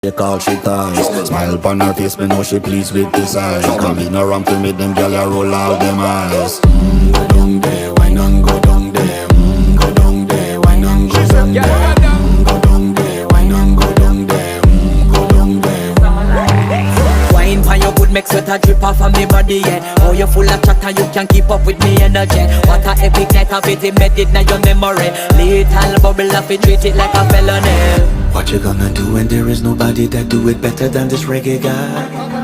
They call she ties. Smile upon her face, me know she pleased with this eyes. Come in around to me, them gyal a roll out them eyes. Go down there, why not go down there? Go down there, why not go down there? Go down there, why not go down there? Go down there. Wine for your good, make sweat a drip off of me body, yeah. Oh, you full of chatter, you can keep up with me energy. What a epic night of it, embedded in your memory. Little bubble of it, treat it like a felony. What you gonna do when there is nobody that do it better than this reggae guy?